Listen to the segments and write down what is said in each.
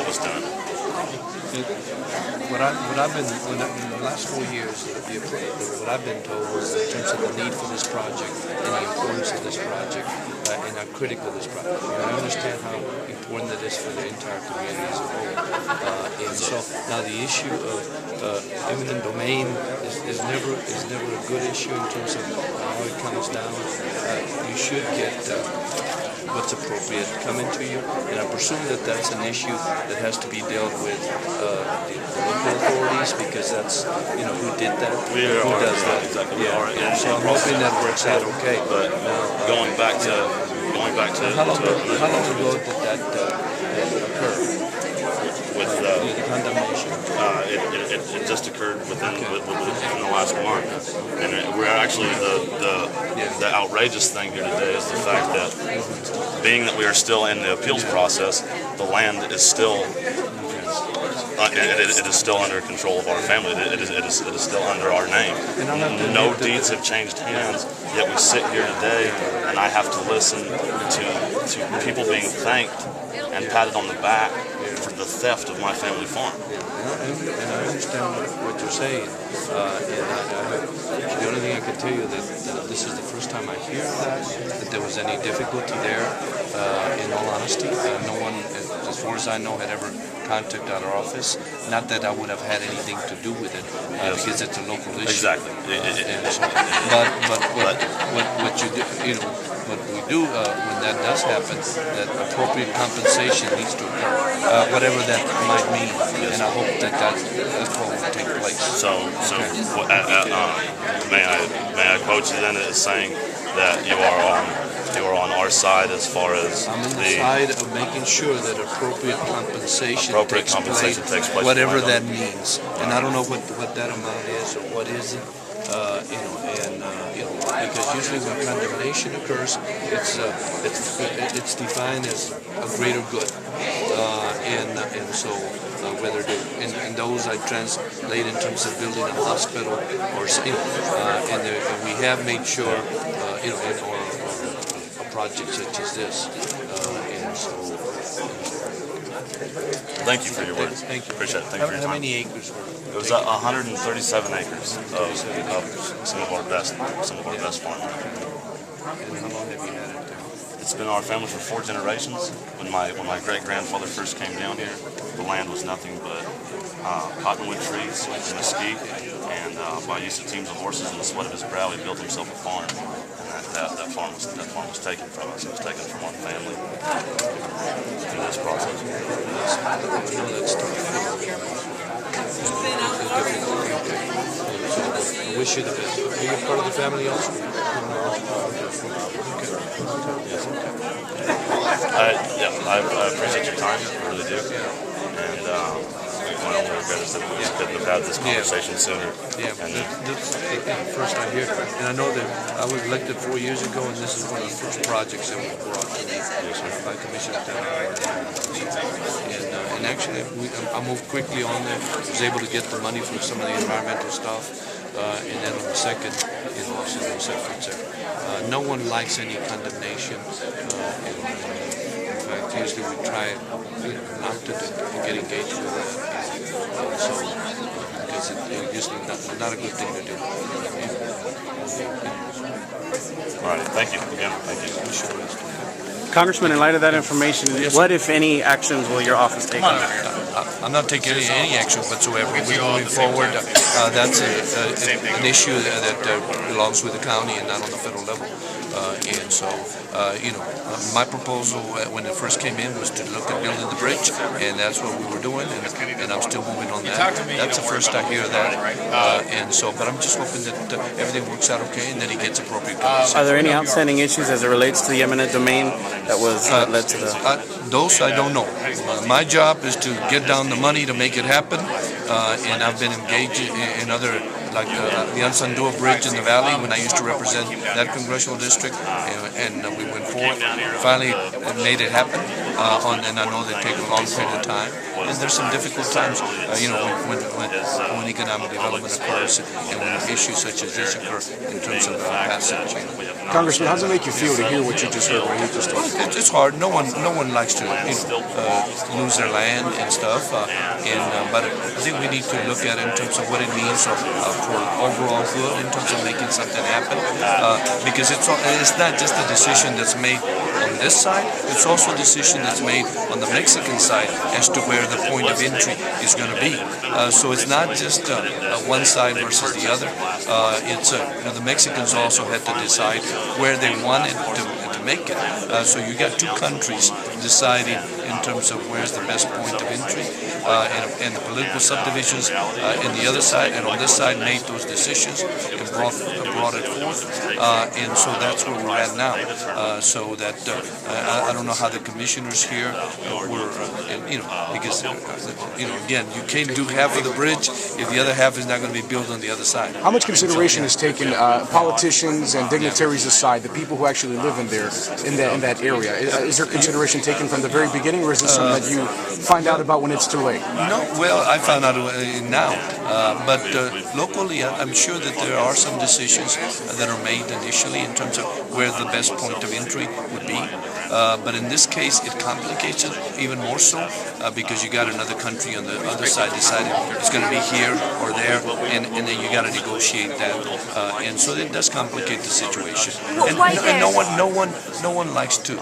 us done. What I've been in the last 4 years, what I've been told was in terms of the need for this project and the importance of this project and how critical this project. I understand how important it is for the entire community as a whole. And so now the issue of eminent domain is never a good issue in terms of how it comes down. You should get what's appropriate coming to you, and I presume that that's an issue that has to be dealt with the local authorities, because that's who did that, who does that. Exactly. Yeah. So I'm hoping that works out okay. But going back to how long ago did that occur? With the condemnation. It just occurred within the last month, and we're actually the outrageous thing here today is the fact that, being that we are still in the appeals process, the land is still it is still under control of our family. It is still under our name. No deeds have changed hands, yet we sit here today, and I have to listen to people being thanked and patted on the back for the theft of my family farm. And I understand what you're saying. The only thing I can tell you that this is the first time I hear that there was any difficulty there. In all honesty, no one, as far as I know, had ever contacted our office. Not that I would have had anything to do with it, because it's a local issue. Exactly. But what you do, what we do when that does happen, that appropriate compensation needs to occur, whatever that might mean. Yes. And I hope that's what will take place. So may I quote you then as saying that you are on our side as far as I'm on the side of making sure that appropriate compensation takes place, whatever that means. And I don't know what that amount is or what is it. Because usually when condemnation occurs, it's defined as a greater good, and so whether in those I translate in terms of building a hospital or and we have made sure or a project such as this, and so. Thank you for your words. Thank you. Appreciate it. Thank you for your time. How many acres were it? It was 137 acres of some of our best farmland. And how long have you had it there? It's been our family for 4 generations. When my great grandfather first came down here, the land was nothing but cottonwood trees and mesquite, and by use of teams of horses and the sweat of his brow, he built himself a farm. And that farm was taken from us. It was taken from our family through this process. I know that's tough. I wish you the best. Are you part of the family also? I appreciate your time. I really do. And my only regret is that we just couldn't have had this conversation sooner. Yeah. First I hear, and I know that I was elected 4 years ago, and this is one of the first projects that was brought to me by Commissioner and actually I moved quickly on there. Was able to get the money for some of the environmental stuff, and then on the second, also etc. No one likes any condemnation. In fact, usually we try not to get engaged with that. Because it's usually not a good thing to do. All right, thank you again. Thank you. Sure. Congressman, in light of that information, what, if any, actions will your office take on that? I'm not taking any action whatsoever. We're moving forward. That's an issue that belongs with the county and not on the federal level. And so, my proposal when it first came in was to look at building the bridge, and that's what we were doing, and I'm still moving on that. That's the first I hear that, and so, but I'm just hoping that everything works out okay, and that he gets appropriate compensation. Are there any outstanding issues as it relates to the eminent domain that was led to the... Those I don't know. My job is to get down the money to make it happen, and I've been engaged in other like the Ansandua Bridge in the valley when I used to represent that congressional district, and we went forward. Finally, made it happen, and I know they take a long period of time. And there's some difficult times, when economic development occurs and when issues such as this occur in terms of passage. Congressman, how does it make you feel to hear what you just heard? What you just told? It's hard. No one likes to lose their land and stuff. But I think we need to look at it in terms of what it means for overall good, in terms of making something happen. Because it's not just a decision that's made on this side, it's also a decision that's made on the Mexican side as to where the point of entry is going to be. So it's not just one side versus the other. The Mexicans also had to decide where they wanted to make it. So you got two countries deciding in terms of where's the best point of entry, and the political subdivisions in the other side and on this side made those decisions and brought it forth, and so that's where we're at now. So that I don't know how the commissioners here were, because again, you can't do half of the bridge if the other half is not going to be built on the other side. How much consideration is taken, politicians and dignitaries aside, the people who actually live in there, in that area? Is there consideration taken from the very beginning, or is this something that you find out about when it's too late? No, well, I found out now, but locally, I'm sure that there are some decisions that are made initially in terms of where the best point of entry would be. But in this case, it complicates it even more so because you got another country on the other side deciding it's going to be here or there, and then you got to negotiate that, and so it does complicate the situation. And no one likes to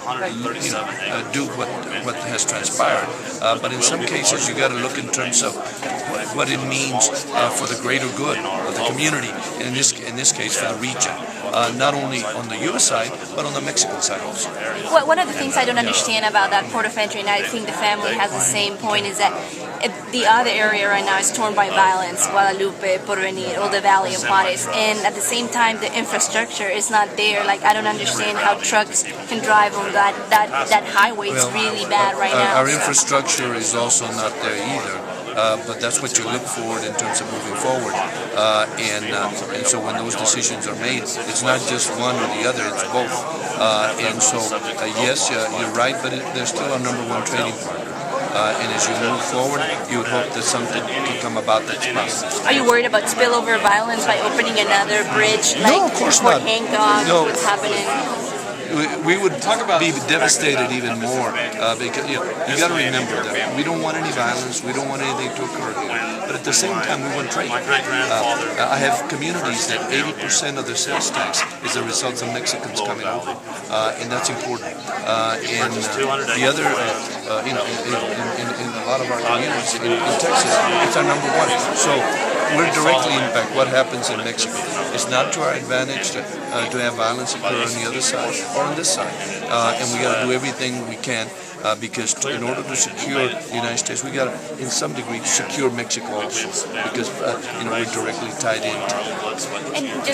do what has transpired. But in some cases, you got to look in terms of what it means for the greater good of the community, and in this case for the region. Not only on the U.S. side, but on the Mexican side also. Well, one of the things I don't understand about that port of entry, and I think the family has the same point, is that the other area right now is torn by violence, Guadalupe, Porvenir, or the Valley of Juarez, and at the same time the infrastructure is not there. Like, I don't understand how trucks can drive on that highway. It's really bad right now. Our infrastructure is also not there either. But that's what you look for in terms of moving forward, and so when those decisions are made, it's not just one or the other; it's both. And so, yes, you're right, but they're still our number one trading partner. And as you move forward, you would hope that something can come about that's positive. Are you worried about spillover violence by opening another bridge, like No, of course Fort not. Hancock? No. What's happening? We would be devastated even more because you got to remember that we don't want any violence, we don't want anything to occur here. But at the same time, we want trade. I have communities that 80% of their sales tax is a result of Mexicans coming over, and that's important. And the other, in a lot of our communities in Texas, it's our number one. So we're directly impacted what happens in Mexico. It's not to our advantage to have violence occur on the other side or on this side, and we got to do everything we can because in order to secure the United States, we got to, in some degree, secure Mexico also because we're directly tied into it. And just